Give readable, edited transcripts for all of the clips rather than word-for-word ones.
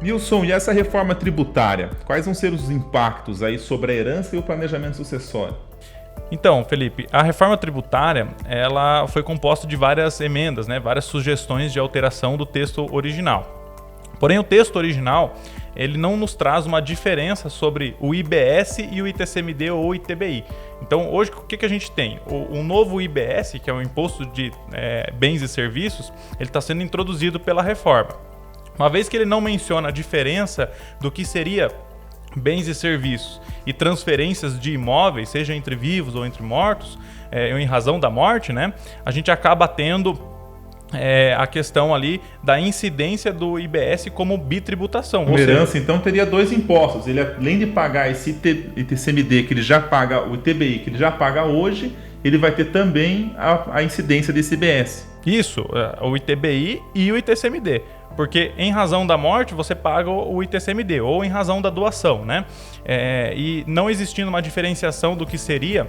Nilson, e essa reforma tributária? Quais vão ser os impactos aí sobre a herança e o planejamento sucessório? Então, Felipe, a reforma tributária ela foi composta de várias emendas, né, várias sugestões de alteração do texto original. Porém, o texto original ele não nos traz uma diferença sobre o IBS e o ITCMD ou o ITBI. Então, hoje, o que a gente tem? O novo IBS, que é o Imposto de Bens e Serviços, ele está sendo introduzido pela reforma. Uma vez que ele não menciona a diferença do que seria bens e serviços e transferências de imóveis, seja entre vivos ou entre mortos, ou em razão da morte, né? A gente acaba tendo a questão ali da incidência do IBS como bitributação. Uma herança, então, teria dois impostos. Ele, além de pagar esse ITCMD que ele já paga, o ITBI que ele já paga hoje, ele vai ter também a incidência desse IBS. Isso, o ITBI e o ITCMD. Porque em razão da morte você paga o ITCMD, ou em razão da doação, né? E não existindo uma diferenciação do que seria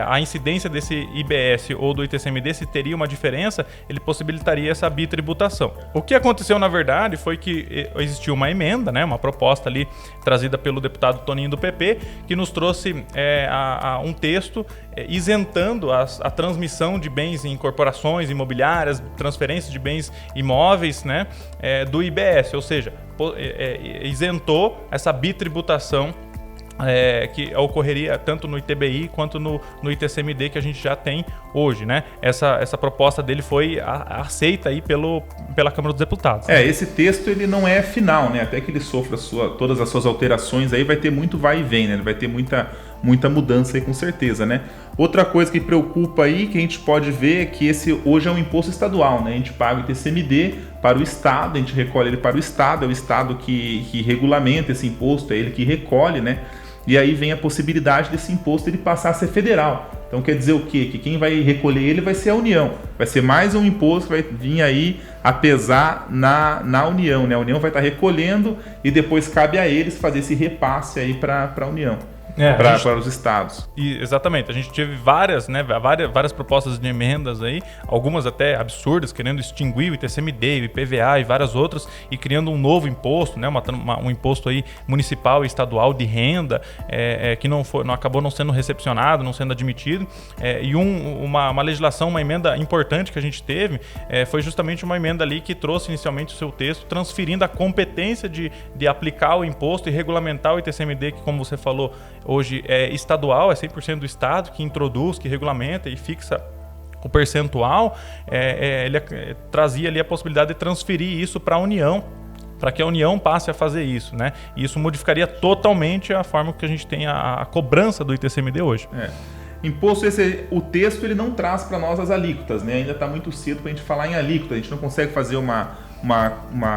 a incidência desse IBS ou do ITCMD, se teria uma diferença, ele possibilitaria essa bitributação. O que aconteceu, na verdade, foi que existiu uma emenda, né, uma proposta ali trazida pelo deputado Toninho do PP, que nos trouxe um texto isentando a transmissão de bens em corporações imobiliárias, transferências de bens imóveis, né, do IBS, ou seja, isentou essa bitributação que ocorreria tanto no ITBI quanto no ITCMD que a gente já tem hoje, né? Essa proposta dele foi aceita aí pela Câmara dos Deputados. Esse texto ele não é final, né? Até que ele sofra todas as suas alterações, aí vai ter muito vai e vem, né? Ele vai ter muita mudança aí com certeza, né? Outra coisa que preocupa aí, que a gente pode ver, é que esse hoje é um imposto estadual, né? A gente paga o ITCMD para o Estado, a gente recolhe ele para o Estado, é o Estado que regulamenta esse imposto, é ele que recolhe, né? E aí vem a possibilidade desse imposto ele passar a ser federal. Então quer dizer o quê? Que quem vai recolher ele vai ser a União. Vai ser mais um imposto que vai vir aí a pesar na União, né? A União vai estar recolhendo e depois cabe a eles fazer esse repasse aí para a União. Para os estados. Exatamente, a gente teve várias propostas de emendas aí, algumas até absurdas, querendo extinguir o ITCMD, o IPVA e várias outras, e criando um novo imposto, né, um imposto aí municipal e estadual de renda, que acabou não sendo recepcionado, não sendo admitido, e uma legislação, uma emenda importante que a gente teve, foi justamente uma emenda ali que trouxe inicialmente o seu texto, transferindo a competência de aplicar o imposto e regulamentar o ITCMD, que como você falou, hoje é estadual, é 100% do Estado que introduz, que regulamenta e fixa o percentual, ele trazia ali a possibilidade de transferir isso para a União, para que a União passe a fazer isso, né? E isso modificaria totalmente a forma que a gente tem a cobrança do ITCMD hoje. Imposto o texto ele não traz para nós as alíquotas, né? Ainda está muito cedo para a gente falar em alíquota, a gente não consegue fazer uma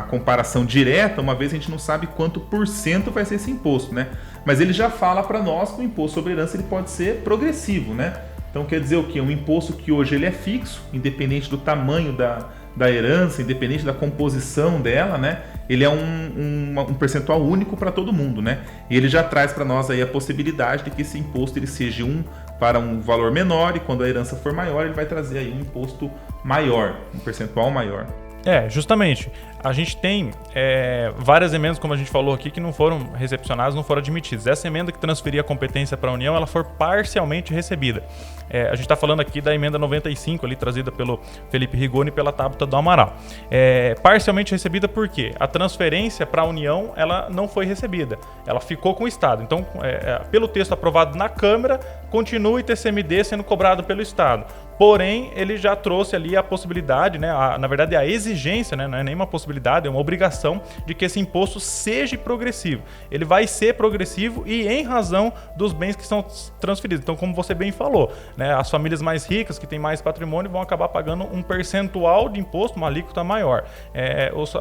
comparação direta, uma vez a gente não sabe quanto por cento vai ser esse imposto, né? Mas ele já fala para nós que o imposto sobre herança ele pode ser progressivo, né? Então quer dizer o quê? Um imposto que hoje ele é fixo, independente do tamanho da herança, independente da composição dela, né? Ele é um percentual único para todo mundo, né? E ele já traz para nós aí a possibilidade de que esse imposto ele seja para um valor menor, e quando a herança for maior, ele vai trazer aí um imposto maior, um percentual maior. Justamente. A gente tem várias emendas, como a gente falou aqui, que não foram recepcionadas, não foram admitidas. Essa emenda que transferia a competência para a União, ela foi parcialmente recebida. A gente está falando aqui da emenda 95, ali, trazida pelo Felipe Rigoni e pela Tabata do Amaral. Parcialmente recebida por quê? A transferência para a União, ela não foi recebida. Ela ficou com o Estado. Então, pelo texto aprovado na Câmara, continua o ITCMD sendo cobrado pelo Estado. Porém, ele já trouxe ali a possibilidade, né, na verdade a exigência, né, não é nem uma possibilidade, é uma obrigação de que esse imposto seja progressivo. Ele vai ser progressivo e em razão dos bens que são transferidos. Então, como você bem falou, né, as famílias mais ricas, que têm mais patrimônio, vão acabar pagando um percentual de imposto, uma alíquota maior.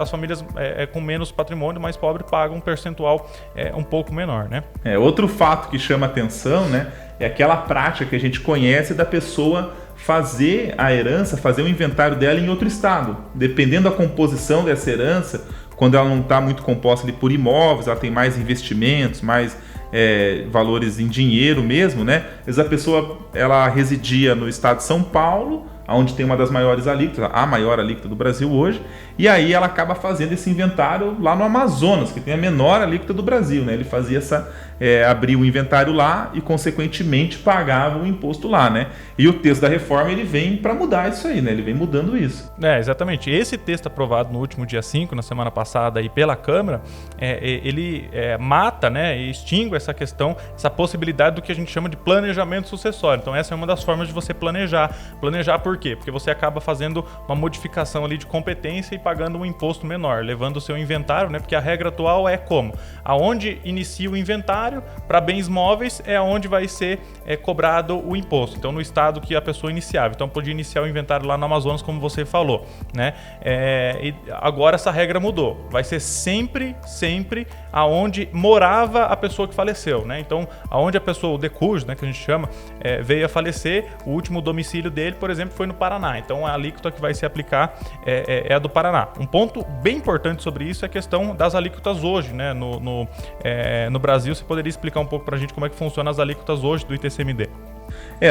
As famílias com menos patrimônio, mais pobres, pagam um percentual um pouco menor, né? Outro fato que chama atenção, né, é aquela prática que a gente conhece da pessoa fazer a herança, fazer o inventário dela em outro estado. Dependendo da composição dessa herança, quando ela não está muito composta ali por imóveis, ela tem mais investimentos, mais valores em dinheiro mesmo, né? Às vezes a pessoa ela residia no estado de São Paulo, onde tem uma das maiores alíquotas, a maior alíquota do Brasil hoje, e aí ela acaba fazendo esse inventário lá no Amazonas, que tem a menor alíquota do Brasil, né? Ele fazia abria o inventário lá e, consequentemente, pagava o imposto lá, né? E o texto da reforma, ele vem para mudar isso aí, né? Ele vem mudando isso. Exatamente. Esse texto aprovado no último dia 5, na semana passada, aí pela Câmara, ele mata, né, e extingue essa questão, essa possibilidade do que a gente chama de planejamento sucessório. Então, essa é uma das formas de você planejar. Planejar por quê? Porque você acaba fazendo uma modificação ali de competência e pagando um imposto menor, levando o seu inventário, né? Porque a regra atual é como? Aonde inicia o inventário, para bens móveis é onde vai ser cobrado o imposto. Então, no estado que a pessoa iniciava. Então, podia iniciar o inventário lá no Amazonas, como você falou, né? E agora essa regra mudou. Vai ser sempre aonde morava a pessoa que faleceu, né? Então, aonde a pessoa, o decúgio, né, que a gente chama, veio a falecer, o último domicílio dele, por exemplo, foi no Paraná. Então, a alíquota que vai se aplicar é a do Paraná. Um ponto bem importante sobre isso é a questão das alíquotas hoje, né? No Brasil, você poderia explicar um pouco para a gente como é que funciona as alíquotas hoje do ITCMD?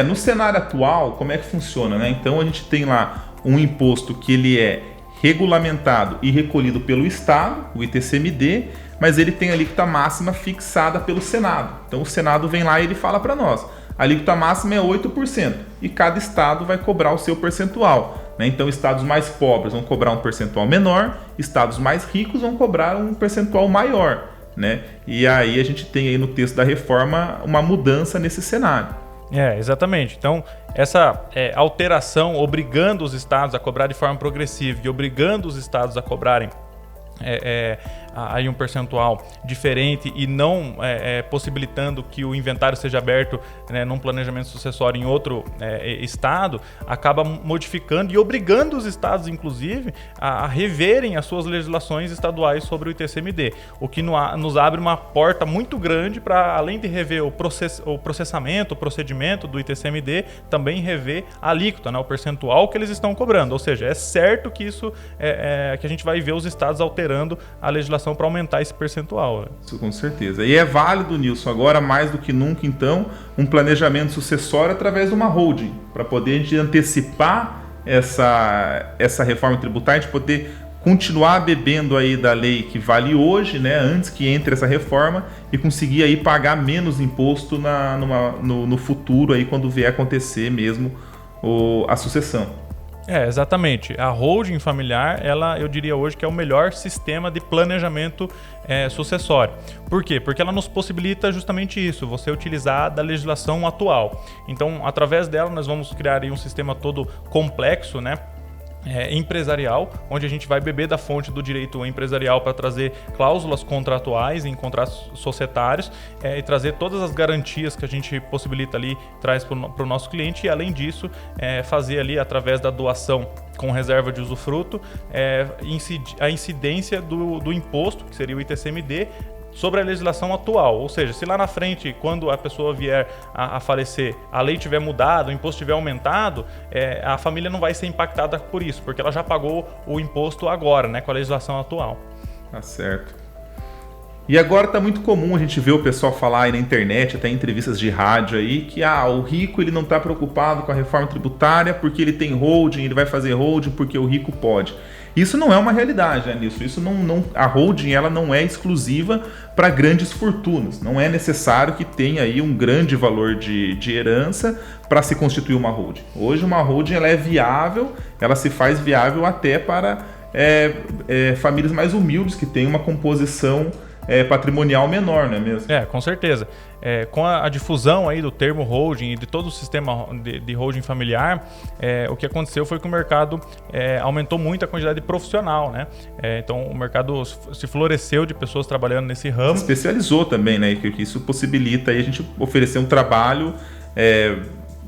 No cenário atual, como é que funciona, né? Então, a gente tem lá um imposto que ele é regulamentado e recolhido pelo Estado, o ITCMD, mas ele tem a alíquota máxima fixada pelo Senado. Então, o Senado vem lá e ele fala para nós, a alíquota máxima é 8% e cada estado vai cobrar o seu percentual, né? Então, estados mais pobres vão cobrar um percentual menor, estados mais ricos vão cobrar um percentual maior, né? E aí a gente tem aí no texto da reforma uma mudança nesse cenário. Exatamente. Então, essa alteração obrigando os estados a cobrar de forma progressiva e obrigando os estados a cobrarem aí um percentual diferente e não possibilitando que o inventário seja aberto, né, num planejamento sucessório em outro estado, acaba modificando e obrigando os estados, inclusive, a reverem as suas legislações estaduais sobre o ITCMD, o que nos abre uma porta muito grande para, além de rever o processamento, o procedimento do ITCMD, também rever a alíquota, né, o percentual que eles estão cobrando. Ou seja, é certo que isso que a gente vai ver os estados alterando a legislação para aumentar esse percentual. Né? Isso com certeza. E é válido, Nilson, agora mais do que nunca, então, um planejamento sucessório através de uma holding, para poder a gente antecipar essa reforma tributária, a gente poder continuar bebendo aí da lei que vale hoje, né, antes que entre essa reforma, e conseguir aí pagar menos imposto no futuro, aí, quando vier acontecer mesmo a sucessão. Exatamente. A holding familiar, eu diria hoje que é o melhor sistema de planejamento sucessório. Por quê? Porque ela nos possibilita justamente isso, você utilizar da legislação atual. Então, através dela, nós vamos criar aí um sistema todo complexo, né? Empresarial, onde a gente vai beber da fonte do direito empresarial para trazer cláusulas contratuais em contratos societários e trazer todas as garantias que a gente possibilita ali, traz para o nosso cliente, e além disso fazer ali através da doação com reserva de usufruto a incidência do imposto, que seria o ITCMD, sobre a legislação atual. Ou seja, se lá na frente, quando a pessoa vier a falecer, a lei tiver mudado, o imposto tiver aumentado, a família não vai ser impactada por isso, porque ela já pagou o imposto agora, né, com a legislação atual. Tá certo. E agora tá muito comum a gente ver o pessoal falar aí na internet, até em entrevistas de rádio aí, que o rico ele não está preocupado com a reforma tributária porque ele tem holding, ele vai fazer holding porque o rico pode. Isso não é uma realidade, né, Nilson? Isso a holding ela não é exclusiva para grandes fortunas. Não é necessário que tenha aí um grande valor de herança para se constituir uma holding. Hoje uma holding ela é viável, ela se faz viável até para famílias mais humildes que têm uma composição patrimonial menor, não é mesmo? Com certeza. Com a difusão aí do termo holding e de todo o sistema de holding familiar, o que aconteceu foi que o mercado aumentou muito a quantidade de profissional, né? Então o mercado se floresceu de pessoas trabalhando nesse ramo. Se especializou também, né? Que isso possibilita aí a gente oferecer um trabalho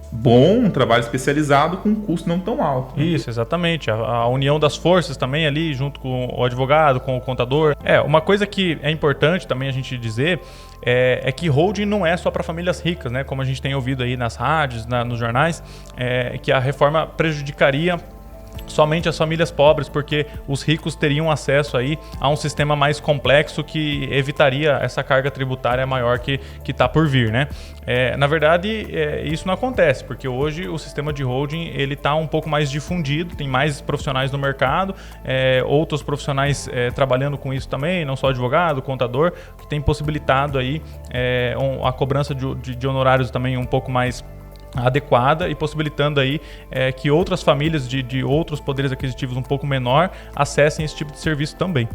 bom, um trabalho especializado com um custo não tão alto. Né? Isso, exatamente. A união das forças também ali, junto com o advogado, com o contador. Uma coisa que é importante também a gente dizer é que holding não é só para famílias ricas, né? Como a gente tem ouvido aí nas rádios, nos jornais, que a reforma prejudicaria somente as famílias pobres, porque os ricos teriam acesso aí a um sistema mais complexo que evitaria essa carga tributária maior que está por vir, né? Na verdade, isso não acontece, porque hoje o sistema de holding ele está um pouco mais difundido, tem mais profissionais no mercado, outros profissionais trabalhando com isso também, não só advogado, contador, que tem possibilitado aí a cobrança de honorários também um pouco mais adequada e possibilitando aí que outras famílias de outros poderes aquisitivos um pouco menor acessem esse tipo de serviço também.